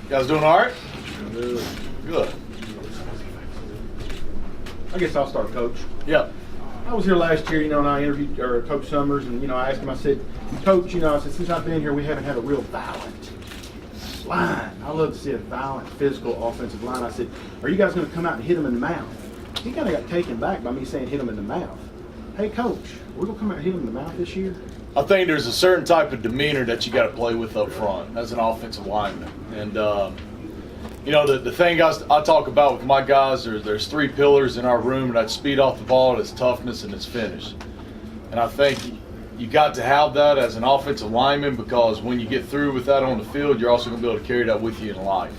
You guys doing all right? Good. I guess I'll start, Coach. Yeah. I was here last year, and I interviewed Coach Summers, and I asked him. I said, Coach, I said, since I've been here, we haven't had a real violent line. I love to see a violent, physical offensive line. I said, are you guys going to come out and hit him in the mouth? He kind of got taken back by me saying hit him in the mouth. Hey, Coach, we're going to come out and hit him in the mouth this year? I think there's a certain type of demeanor that you got to play with up front as an offensive lineman. And, the thing I talk about with my guys, there's three pillars in our room, and that's speed off the ball, it's toughness, and it's finish. And I think you got to have that as an offensive lineman, because when you get through with that on the field, you're also going to be able to carry that with you in life.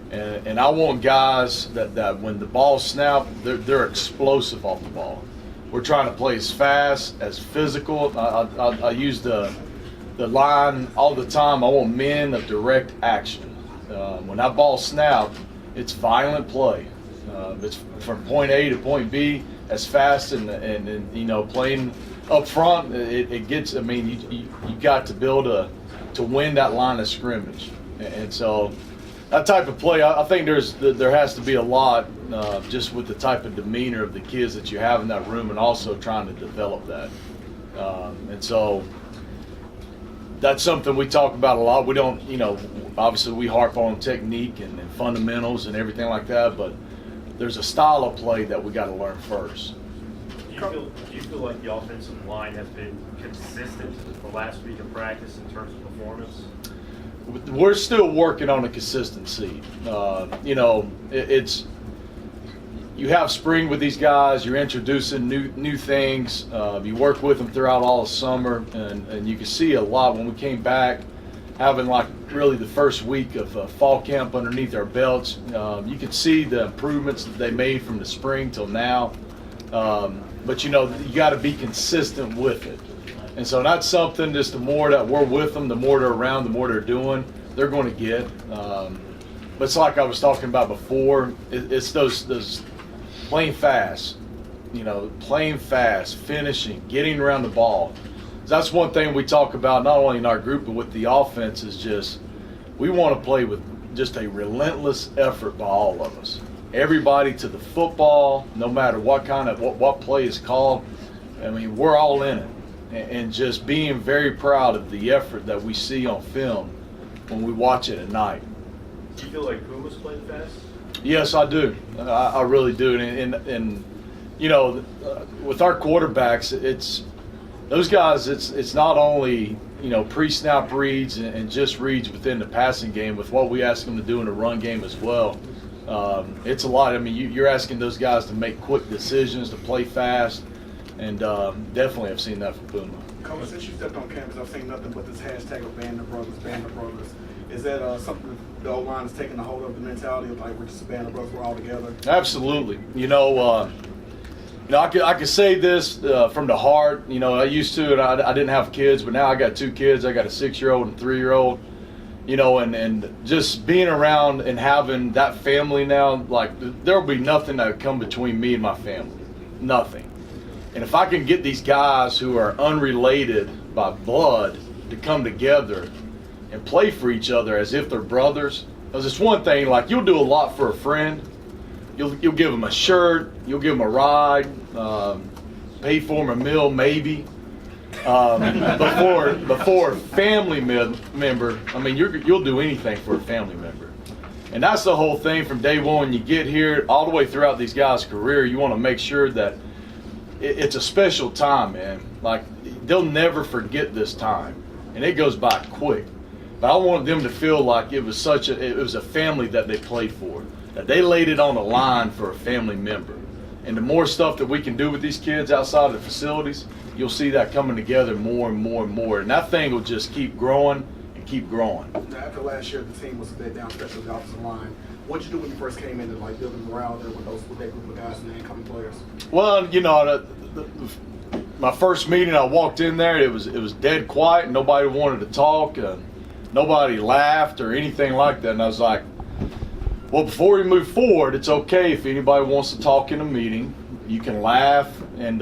And I want guys that when the ball snaps, they're explosive off the ball. We're trying to play as fast, as physical. I use the line all the time. I want men of direct action. When that ball snaps, it's violent play. It's from point A to point B as fast and playing up front. It gets. I mean, you got to be able to win that line of scrimmage, and so that type of play. I think there has to be a lot just with the type of demeanor of the kids that you have in that room, and also trying to develop that. And so that's something we talk about a lot. We don't, obviously we harp on technique and fundamentals and everything like that, but there's a style of play that we got to learn first. Do you feel like the offensive line has been consistent the last week of practice in terms of performance? We're still working on the consistency. It's you have spring with these guys. You're introducing new things. You work with them throughout all of summer, and you can see a lot when we came back, having like really the first week of fall camp underneath our belts. You can see the improvements that they made from the spring till now. But you got to be consistent with it. And so that's something, just the more that we're with them, the more they're around, the more they're doing, they're going to get. But it's like I was talking about before, it's those playing fast, finishing, getting around the ball. That's one thing we talk about not only in our group but with the offense, is just we want to play with just a relentless effort by all of us. Everybody to the football, no matter what play is called. I mean, we're all in it. And just being very proud of the effort that we see on film when we watch it at night. Do you feel like Puma's playing fast? Yes, I do. I really do. And with our quarterbacks, it's those guys. It's not only pre-snap reads and just reads within the passing game. With what we ask them to do in the run game as well, it's a lot. I mean, you're asking those guys to make quick decisions, to play fast. And definitely I've seen that from Puma. Coach, since you stepped on campus, I've seen nothing but this hashtag of band of brothers. Is that something the O-line is taking a hold of, the mentality of like we're just a band of brothers, we're all together? Absolutely. I could say this from the heart. I used to, and I didn't have kids, but now I got two kids. I got a 6-year-old and a 3-year-old. And just being around and having that family now, like there'll be nothing that would come between me and my family. Nothing. And if I can get these guys who are unrelated by blood to come together and play for each other as if they're brothers, because it's one thing, like you'll do a lot for a friend. You'll give them a shirt, you'll give them a ride, pay for them a meal maybe. Before a family member, I mean, you'll do anything for a family member. And that's the whole thing from day one. When you get here, all the way throughout these guys' career, you want to make sure that it's a special time, man. Like, they'll never forget this time, and it goes by quick. But I wanted them to feel like it was a family that they played for, that they laid it on the line for a family member. And the more stuff that we can do with these kids outside of the facilities, you'll see that coming together more and more and more. And that thing will just keep growing and keep growing. Now, after last year, the team was a bit down, especially the offensive line. What'd you do when you first came in and like building morale there with that group of guys and the incoming players? Well, my first meeting, I walked in there. It was dead quiet. Nobody wanted to talk. Nobody laughed or anything like that. And I was like, well, before we move forward, it's okay if anybody wants to talk in a meeting. You can laugh and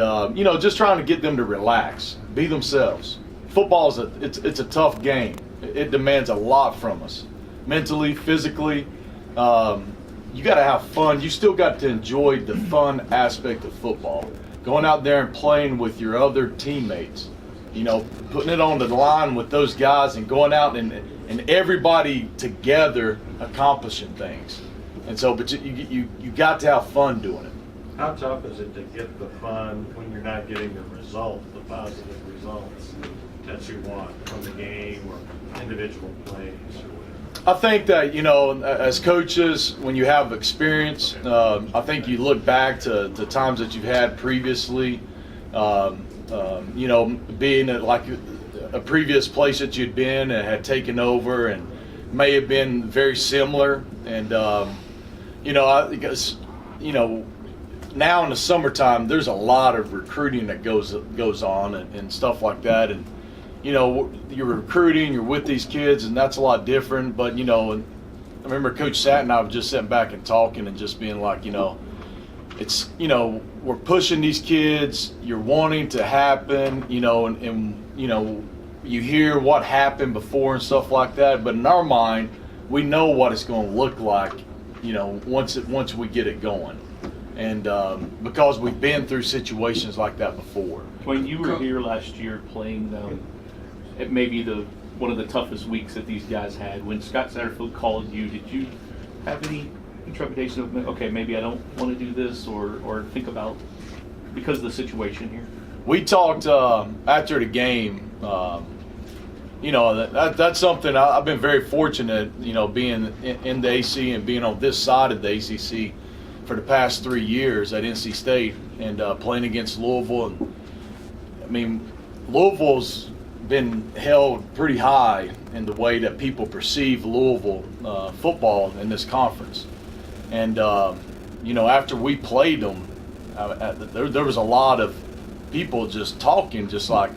just trying to get them to relax, be themselves. Football it's a tough game. It demands a lot from us. mentally, physically. You got to have fun. You still got to enjoy the fun aspect of football. Going out there and playing with your other teammates, you know, putting it on the line with those guys and going out and everybody together accomplishing things. And so, but you got to have fun doing it. How tough is it to get the fun when you're not getting the result, the positive results that you want from the game or individual plays or whatever? I think that, you know, as coaches, when you have experience, I think you look back to times that you've had previously, you know, being at like a previous place that you'd been and had taken over and may have been very similar. And, you know, because, you know, now in the summertime, there's a lot of recruiting that goes on and stuff like that. And, you know, you're recruiting, you're with these kids, and that's a lot different. But, you know, I remember Coach Satt and I were just sitting back and talking and just being like, you know, it's, you know, we're pushing these kids, you're wanting to happen, you know, and you know, you hear what happened before and stuff like that. But in our mind, we know what it's going to look like, you know, once we get it going. And because we've been through situations like that before. When you were here last year playing it may be one of the toughest weeks that these guys had. When Scott Satterfield called you, did you have any trepidation of, okay, maybe I don't want to do this or think about, because of the situation here? We talked after the game. You know, that's something I've been very fortunate, you know, being in the AC and being on this side of the ACC for the past 3 years at NC State and playing against Louisville. And, I mean, Louisville's been held pretty high in the way that people perceive Louisville football in this conference. And, you know, after we played them, there was a lot of people just talking, just like,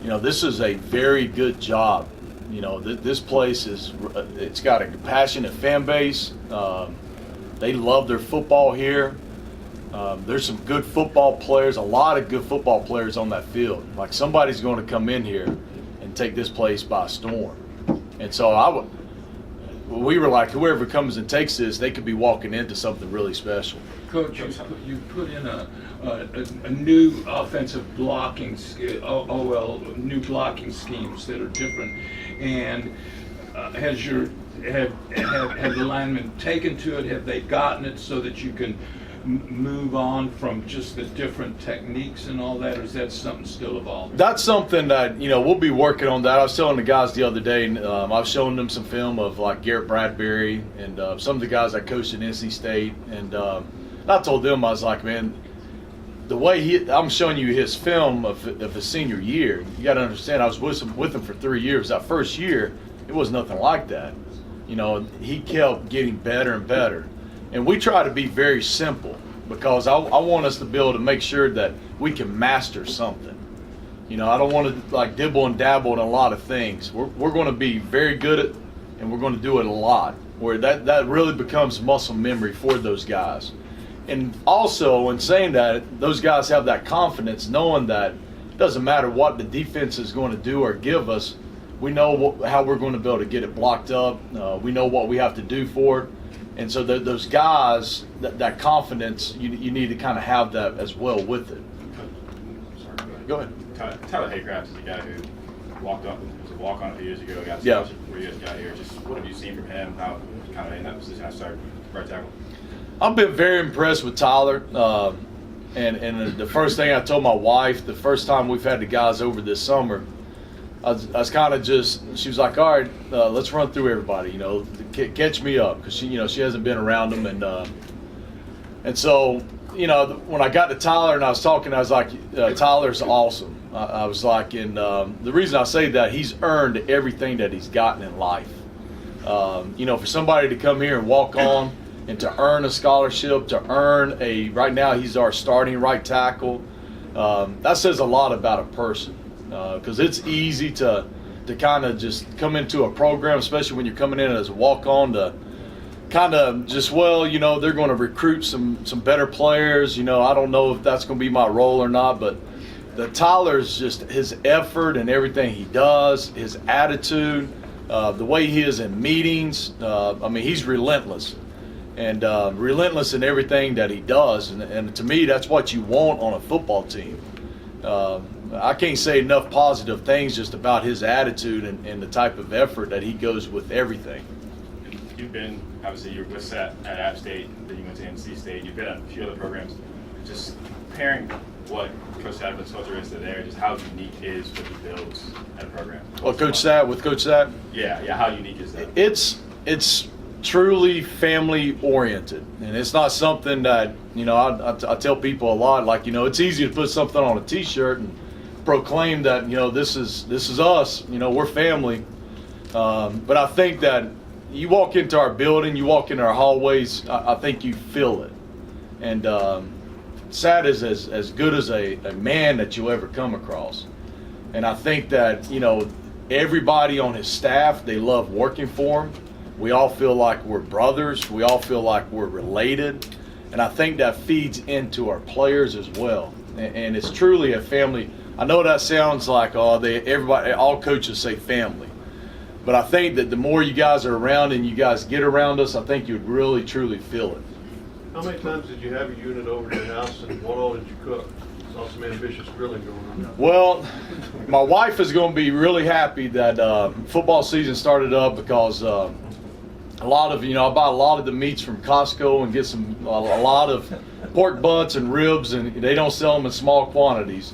you know, this is a very good job. You know, this place it's got a passionate fan base. They love their football here. There's some good football players, a lot of good football players on that field. Like, somebody's going to come in here and take this place by storm. And so we were like, whoever comes and takes this, they could be walking into something really special. Coach, you put in a new offensive blocking, new blocking schemes that are different. And have the linemen taken to it? Have they gotten it so that you can move on from just the different techniques and all that, or is that something still evolving? That's something that, you know, we'll be working on that. I was telling the guys the other day, I was showing them some film of like Garrett Bradbury and some of the guys I coached at NC State, and I told them, I was like, man, the way I'm showing you his film of his senior year, you got to understand, I was with him for 3 years. That first year, it was nothing like that. You know, he kept getting better and better. And we try to be very simple because I want us to be able to make sure that we can master something. You know, I don't want to like dibble and dabble in a lot of things. We're going to be very good at, and we're going to do it a lot, where that really becomes muscle memory for those guys. And also, in saying that, those guys have that confidence knowing that it doesn't matter what the defense is going to do or give us, we know how we're going to be able to get it blocked up. We know what we have to do for it. And so those guys, that confidence, you need to kind of have that as well with it. Sorry, go ahead. Tyler Haycraft is a guy who walked up, was a walk-on a few years ago, got yeah. Where you guys got here. Just what have you seen from him? How kind of in that position? I started right tackle. I've been very impressed with Tyler. And the first thing I told my wife, the first time we've had the guys over this summer, I was kind of just, she was like, all right, let's run through everybody, you know, catch me up, because she hasn't been around them. And so, you know, when I got to Tyler and I was talking, I was like, Tyler's awesome. I was like, and the reason I say that, he's earned everything that he's gotten in life. You know, for somebody to come here and walk on and to earn a scholarship, to earn right now he's our starting right tackle, that says a lot about a person. Because it's easy to kind of just come into a program, especially when you're coming in as a walk-on, to kind of just, well, you know, they're going to recruit some better players. You know, I don't know if that's going to be my role or not, but Tyler's just his effort and everything he does, his attitude, the way he is in meetings. I mean, he's relentless. And relentless in everything that he does. And to me, that's what you want on a football team. I can't say enough positive things just about his attitude and the type of effort that he goes with everything. You've been, obviously, you're with Seth at App State, then you went to NC State. You've been at a few other programs. Just comparing what Coach Satterfield's culture is to there, just how unique is what he builds at a program. Well, Coach Satt, with Coach Satt? Yeah, how unique is that? It's truly family oriented, and it's not something that, you know, I tell people a lot, like, you know, it's easy to put something on a t-shirt and proclaim that, you know, this is us, you know, we're family, but I think that you walk into our building, you walk into our hallways, I think you feel it. And Sat is as good as a man that you'll ever come across. And I think that, you know, everybody on his staff, they love working for him. We all feel like we're brothers. We all feel like we're related. And I think that feeds into our players as well. And it's truly a family. I know that sounds like, everybody, all coaches say family. But I think that the more you guys are around and you guys get around us, I think you'd really, truly feel it. How many times did you have a unit over to your house, and what all did you cook? Saw some ambitious grilling going on. Well, my wife is going to be really happy that football season started up, because a lot of, you know, I buy a lot of the meats from Costco and get a lot of pork butts and ribs, and they don't sell them in small quantities.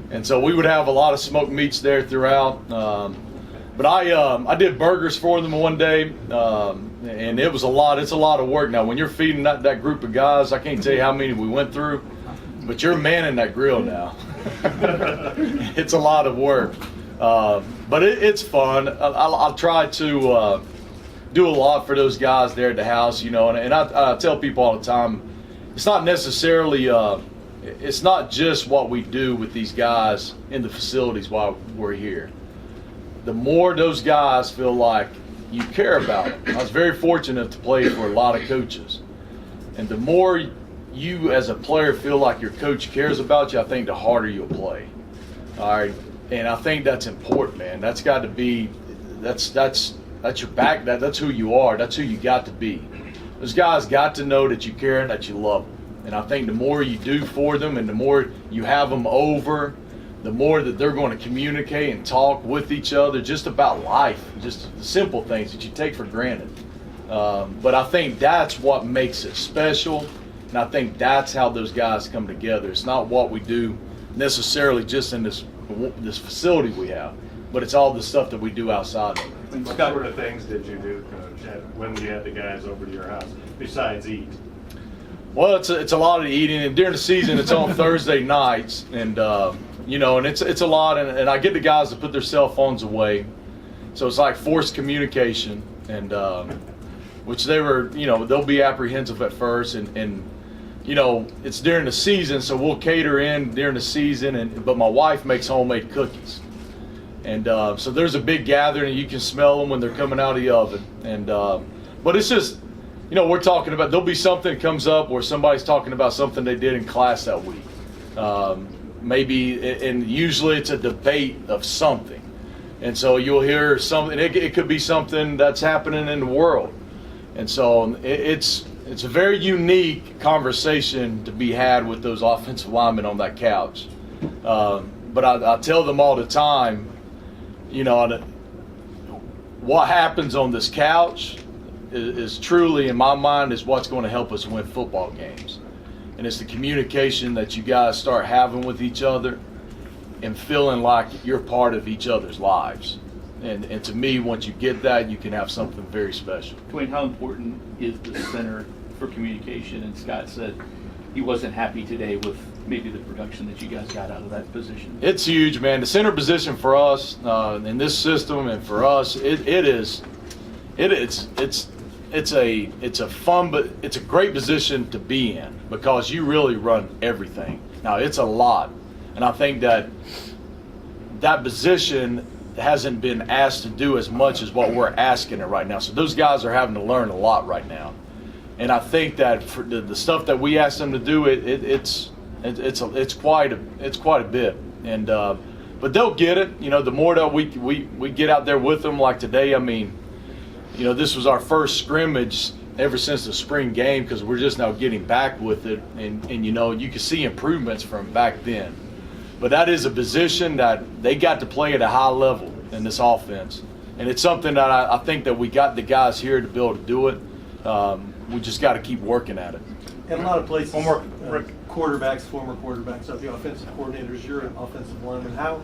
And so we would have a lot of smoked meats there throughout. But I did burgers for them one day, and it was a lot. It's a lot of work. Now, when you're feeding that group of guys, I can't tell you how many we went through, but you're manning that grill now. It's a lot of work, but it's fun. I'll try to do a lot for those guys there at the house, you know, and I tell people all the time, it's not necessarily, it's not just what we do with these guys in the facilities while we're here. The more those guys feel like you care about them. I was very fortunate to play for a lot of coaches. And the more you as a player feel like your coach cares about you, I think the harder you'll play. All right. And I think that's important, man. That's got to be, that's your back, that's who you are. That's who you got to be. Those guys got to know that you care and that you love them. And I think the more you do for them and the more you have them over, the more that they're going to communicate and talk with each other just about life, just the simple things that you take for granted. But I think that's what makes it special, and I think that's how those guys come together. It's not what we do necessarily just in this facility we have, but it's all the stuff that we do outside of it. What sort of things did you do, Coach, when you had the guys over to your house, besides eat? Well, it's a lot of eating, and during the season it's on Thursday nights, and you know, and it's a lot, and I get the guys to put their cell phones away, so it's like forced communication, and which they were, you know, they'll be apprehensive at first, and you know, it's during the season, so we'll cater in during the season, but my wife makes homemade cookies, and so there's a big gathering, and you can smell them when they're coming out of the oven, and but it's just, you know, we're talking about, there'll be something that comes up where somebody's talking about something they did in class that week. Maybe, and usually it's a debate of something. And so you'll hear something, it could be something that's happening in the world. And so it's a very unique conversation to be had with those offensive linemen on that couch. But I tell them all the time, you know, what happens on this couch is truly, in my mind, is what's going to help us win football games. And it's the communication that you guys start having with each other and feeling like you're part of each other's lives. And to me, once you get that, you can have something very special. Dwayne, how important is the center for communication? And Scott said he wasn't happy today with maybe the production that you guys got out of that position. It's huge, man. The center position for us in this system and for us, it's a fun, but it's a great position to be in because you really run everything. Now, it's a lot, and I think that position hasn't been asked to do as much as what we're asking it right now. So those guys are having to learn a lot right now, and I think that for the stuff that we ask them to do, it's quite a bit. And but they'll get it. You know, the more that we get out there with them, like today. I mean, you know, this was our first scrimmage ever since the spring game because we're just now getting back with it, and you know, you can see improvements from back then. But that is a position that they got to play at a high level in this offense, and it's something that I think that we got the guys here to be able to do it. We just got to keep working at it. In a lot of places, One more, Rick. Quarterbacks, former quarterbacks, are the offensive coordinators. You're an offensive lineman. How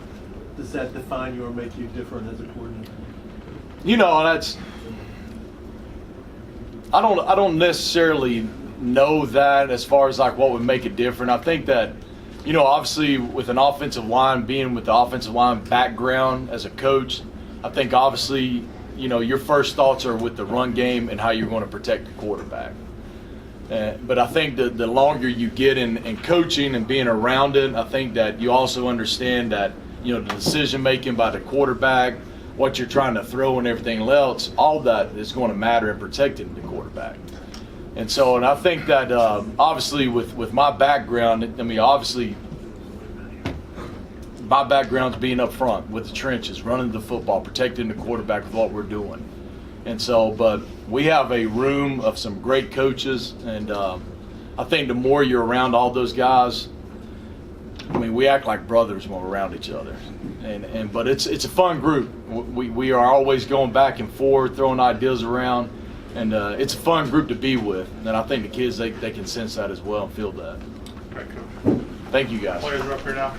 does that define you or make you different as a coordinator? You know, that's I don't necessarily know that as far as like what would make it different. I think that, you know, obviously with an offensive line, being with the offensive line background as a coach, I think obviously, you know, your first thoughts are with the run game and how you're going to protect the quarterback. But I think the longer you get in coaching and being around it, I think that you also understand that, you know, the decision making by the quarterback, what you're trying to throw and everything else, all that is going to matter in protecting the quarterback. And so, and I think that obviously with my background, I mean, obviously my background's being up front with the trenches, running the football, protecting the quarterback with what we're doing. And so, but we have a room of some great coaches, and I think the more you're around all those guys, I mean, we act like brothers when we're around each other. But it's a fun group. We are always going back and forth, throwing ideas around, and it's a fun group to be with. And I think the kids, they can sense that as well and feel that. All right, Coach. Thank you, guys. Players are up here now.